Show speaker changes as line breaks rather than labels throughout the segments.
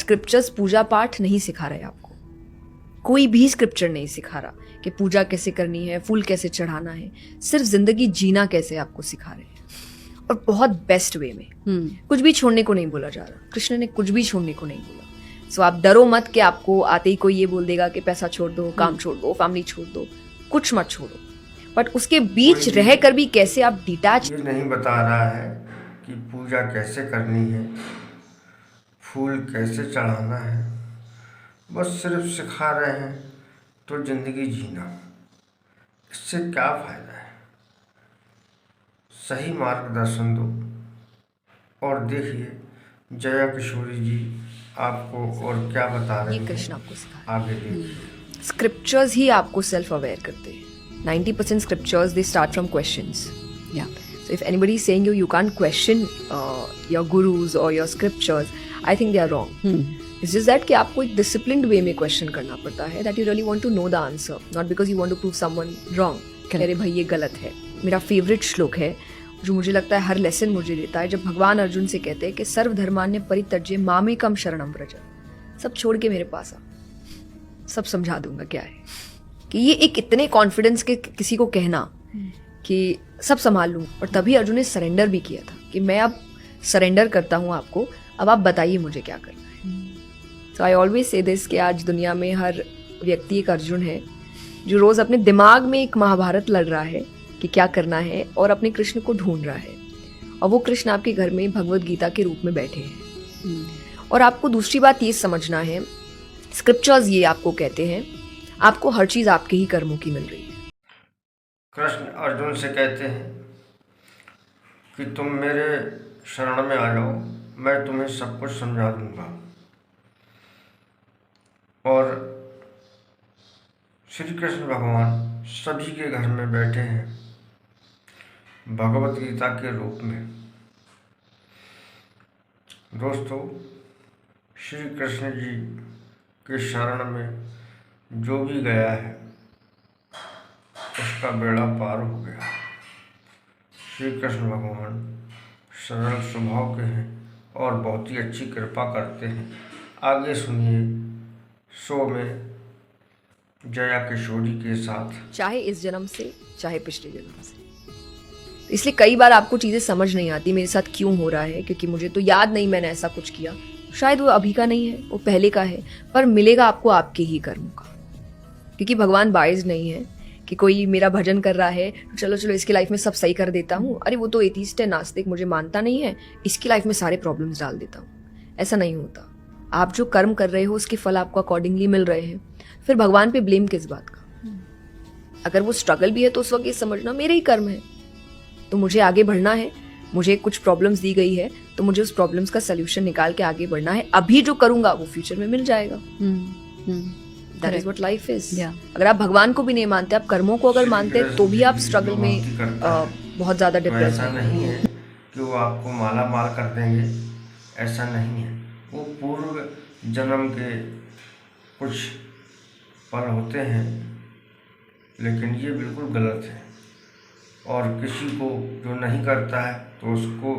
Scriptures पूजा पाठ नहीं सिखा रहे आपको, कोई भी स्क्रिप्चर नहीं सिखा रहा कि पूजा कैसे करनी है, फूल कैसे चढ़ाना है, सिर्फ जिंदगी जीना कैसे आपको सिखा रहे हैं, और बहुत बेस्ट वे में। कुछ भी छोड़ने को नहीं बोला जा रहा, कृष्ण ने कुछ भी छोड़ने को नहीं बोला। सो आप डरो मत कि आपको आते ही कोई ये बोल देगा कि पैसा छोड़ दो, काम छोड़ दो, फैमिली छोड़ दो, कुछ मत छोड़ो, बट उसके बीच रह कर भी कैसे आप डिटैच।
ये नहीं बता रहा है कि पूजा कैसे करनी है, फूल कैसे चढ़ाना है, बस सिर्फ सिखा रहे हैं तो जिंदगी जीना। इससे क्या फायदा है? सही मार्गदर्शन दो। और देखिए जया किशोरी जी आपको और क्या बता रहे हैं,
ये कृष्ण आपको सिखा
आगे देखिए।
स्क्रिप्चर्स ही आपको सेल्फ अवेयर करते हैं। 90% scriptures they start from questions.
Yeah.
So if anybody is saying you can't question your gurus or your scriptures, I think they are wrong. It's just that कि आपको एक disciplined way में question करना पड़ता है, that you really want to know the answer, not because you want to prove someone wrong. अरे भाई ये गलत है। मेरा फेवरेट श्लोक है जो मुझे लगता है हर लेसन मुझे देता है, जब भगवान अर्जुन से कहते हैं कि सर्वधर्मान्य परित्यज्य मामेकम शरणम व्रज, सब छोड़ के मेरे पास आ, सब समझा दूंगा क्या है। कि ये एक इतने कॉन्फिडेंस के किसी को कहना कि सब संभाल लूँ, और तभी अर्जुन ने सरेंडर भी किया था कि मैं अब सरेंडर करता हूँ आपको, अब आप बताइए मुझे क्या करना है। सो आई ऑलवेज से दिस कि आज दुनिया में हर व्यक्ति एक अर्जुन है जो रोज अपने दिमाग में एक महाभारत लड़ रहा है कि क्या करना है, और अपने कृष्ण को ढूंढ रहा है, और वो कृष्ण आपके घर में भगवत गीता के रूप में बैठे हैं। और आपको दूसरी बात ये समझना है, स्क्रिप्चर्स ये आपको कहते हैं आपको हर चीज आपके ही कर्मों की मिल रही है।
कृष्ण अर्जुन से कहते हैं कि तुम मेरे शरण में आ जाओ, मैं तुम्हें सब कुछ समझा दूंगा। और श्री कृष्ण भगवान सभी के घर में बैठे हैं भगवत गीता के रूप में। दोस्तों, श्री कृष्ण जी के शरण में जो भी गया है उसका बेड़ा पार हो गया। श्री कृष्ण भगवान सरल स्वभाव के हैं और बहुत ही अच्छी कृपा करते हैं। आगे सुनिए शो में जया किशोरी के साथ,
चाहे इस जन्म से चाहे पिछले जन्म से। इसलिए कई बार आपको चीजें समझ नहीं आती मेरे साथ क्यों हो रहा है, क्योंकि मुझे तो याद नहीं मैंने ऐसा कुछ किया। शायद वो अभी का नहीं है, वो पहले का है, पर मिलेगा आपको आपके ही कर्मों का। क्योंकि भगवान बाइज नहीं है कि कोई मेरा भजन कर रहा है चलो चलो इसकी लाइफ में सब सही कर देता हूँ, अरे वो तो एथीस्ट है, नास्तिक, मुझे मानता नहीं है, इसकी लाइफ में सारे प्रॉब्लम्स डाल देता हूँ। ऐसा नहीं होता। आप जो कर्म कर रहे हो उसके फल आपको अकॉर्डिंगली मिल रहे हैं, फिर भगवान पे ब्लेम किस बात का। अगर वो स्ट्रगल भी है तो उस वक्त ये समझना मेरे ही कर्म है, तो मुझे आगे बढ़ना है, मुझे कुछ प्रॉब्लम्स दी गई है तो मुझे उस प्रॉब्लम्स का सोल्यूशन निकाल के आगे बढ़ना है। अभी जो करूंगा वो फ्यूचर में मिल जाएगा। That is what life is. अगर आप भगवान को भी नहीं मानते, आप कर्मों को अगर मानते तो भी आप स्ट्रगल में बहुत ज्यादा डिप्रेस।
ऐसा नहीं है कि वो आपको माला माल कर देंगे, ऐसा नहीं है। वो पूर्व जन्म के कुछ पल होते हैं, लेकिन ये बिल्कुल गलत है। और किसी को जो नहीं करता है तो उसको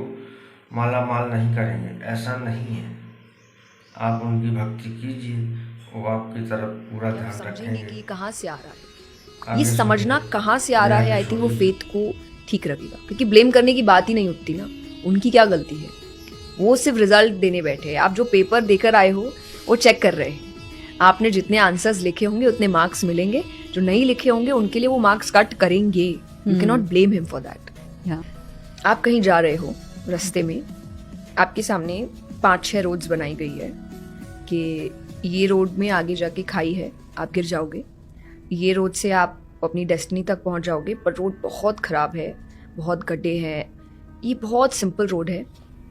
माला माल नहीं करेंगे, ऐसा नहीं है। आप उनकी भक्ति कीजिए, वो आपकी तरफ पूरा ध्यान रखेंगे
कि कहाँ से आ रहा है, ये समझना कहाँ से आ रहा है। आई थिंक वो फेथ को ठीक रखेगा, क्योंकि ब्लेम करने की बात ही नहीं उठती ना। उनकी क्या गलती है, वो सिर्फ रिजल्ट देने बैठे हैं। आप जो पेपर देकर आए हो वो चेक कर रहे हैं। आपने जितने आंसर्स लिखे होंगे उतने मार्क्स मिलेंगे, जो नहीं लिखे होंगे उनके लिए वो मार्क्स कट करेंगे। You can not blame him for that. आप कहीं जा रहे हो, रास्ते में आपके सामने 5-6 रोड्स बनाई गई है कि ये रोड में आगे जाके खाई है, आप गिर जाओगे। ये रोड से आप अपनी डेस्टिनी तक पहुंच जाओगे, पर रोड बहुत ख़राब है, बहुत गड्ढे हैं। ये बहुत सिंपल रोड है,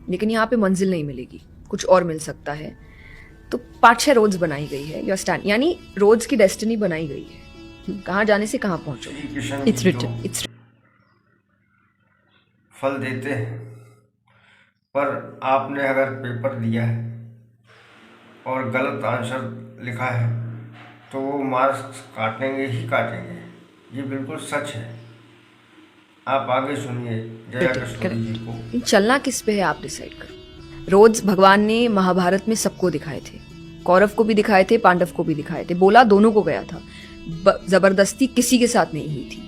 लेकिन यहाँ पे मंजिल नहीं मिलेगी, कुछ और मिल सकता है। तो 5-6 रोड्स बनाई गई है, योर स्टैंड, यानी रोड्स की डेस्टिनी बनाई गई है, कहाँ जाने से कहाँ पहुँचोगे।
इट्स रिटन, इट्स
फल देते हैं। पर आपने अगर पेपर दिया है और गलत आंसर लिखा है तो वो मार्क्स काटेंगे ही काटेंगे, ये बिल्कुल सच है। आप आगे सुनिए जया किशोरी जी को।
चलना किस पे है आप डिसाइड करो। रोज भगवान ने महाभारत में सबको दिखाए थे, कौरव को भी दिखाए थे, पांडव को भी दिखाए थे, बोला दोनों को गया था। जबरदस्ती किसी के साथ नहीं हुई थी,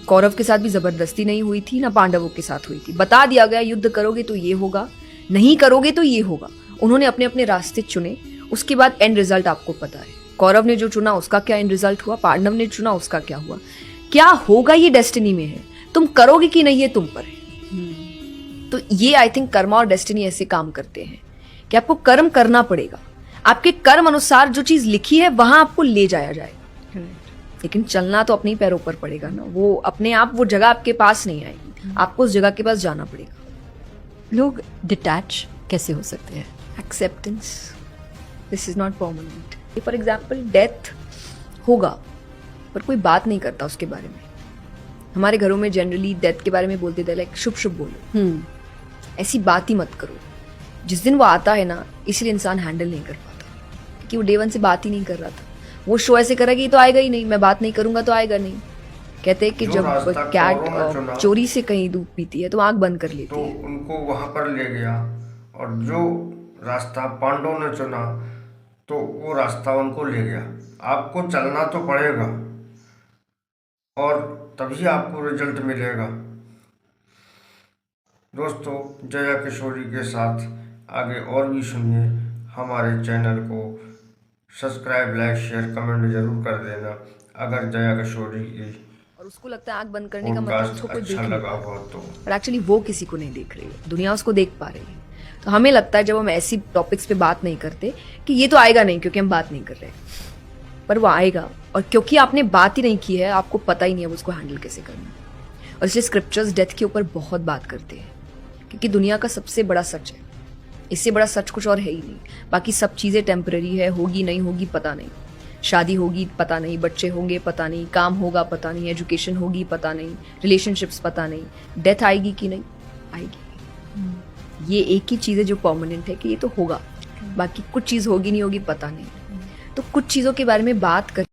कौरव के साथ भी जबरदस्ती नहीं हुई थी, ना पांडवों के साथ हुई थी। बता दिया गया युद्ध करोगे तो ये होगा, नहीं करोगे तो ये होगा। उन्होंने अपने अपने रास्ते चुने, उसके बाद एंड रिजल्ट आपको पता है। कौरव ने जो चुना उसका क्या एंड रिजल्ट हुआ, पांडव ने चुना उसका क्या हुआ। क्या होगा ये डेस्टिनी में है, तुम करोगे कि नहीं ये तुम पर है। तो ये आई थिंक कर्मा और डेस्टिनी ऐसे काम करते हैं कि आपको कर्म करना पड़ेगा, आपके कर्म अनुसार जो चीज लिखी है वहां आपको ले जाया जाएगा। लेकिन चलना तो अपने ही पैरों पर पड़ेगा ना, वो अपने आप वो जगह आपके पास नहीं आएगी, आपको उस जगह के पास जाना पड़ेगा।
लोग डिटैच कैसे हो सकते हैं?
Acceptance, this is not permanent. For example death होगा पर कोई बात नहीं करता उसके बारे में। हमारे घरों में जनरली डेथ के बारे में बोलते थे लाइक शुभ शुभ बोलो, ऐसी बात ही मत करो। जिस दिन वो आता है ना, इसलिए इंसान हैंडल नहीं कर पाता, क्योंकि वो डे वन से बात ही नहीं कर रहा था। वो शो ऐसे करेगा ये तो आएगा ही नहीं, मैं बात नहीं करूंगा तो आएगा नहीं। कहते हैं कि जब कैट चोरी से कहीं दूध पीती है तो आंख बंद कर लेती
तो
है।
उनको वहां पर ले गया, और जो रास्ता पांडवों ने चुना तो वो रास्ता उनको ले गया। आपको चलना तो पड़ेगा और तभी आपको रिजल्ट मिलेगा। दोस्तों, जया किशोरी के साथ आगे और भी सुनिए। हमारे चैनल को सब्सक्राइब, लाइक, शेयर, कमेंट जरूर कर देना अगर जया किशोरी की
और उसको लगता है आंख बंद करने का मतलब उसको कोई देख
अच्छा
नहीं
लगा
रहा
हो तो।
पर एक्चुअली वो किसी को नहीं देख रही है, दुनिया उसको देख पा रही है। तो हमें लगता है जब हम ऐसी टॉपिक्स पे बात नहीं करते कि ये तो आएगा नहीं क्योंकि हम बात नहीं कर रहे, पर वो आएगा। और क्योंकि आपने बात ही नहीं की है, आपको पता ही नहीं है उसको हैंडल कैसे करना। और इसलिए स्क्रिप्चर्स डेथ के ऊपर बहुत बात करते हैं, क्योंकि दुनिया का सबसे बड़ा सच है, इससे बड़ा सच कुछ और है ही नहीं। बाकी सब चीज़ें टेम्पररी है, होगी नहीं होगी पता नहीं, शादी होगी पता नहीं, बच्चे होंगे पता नहीं, काम होगा पता नहीं, एजुकेशन होगी पता नहीं, रिलेशनशिप्स पता नहीं, डेथ आएगी कि नहीं आएगी। ये एक ही चीज़ है जो परमानेंट है कि ये तो होगा, बाकी कुछ चीज़ होगी नहीं होगी पता नहीं। तो कुछ चीज़ों के बारे में बात कर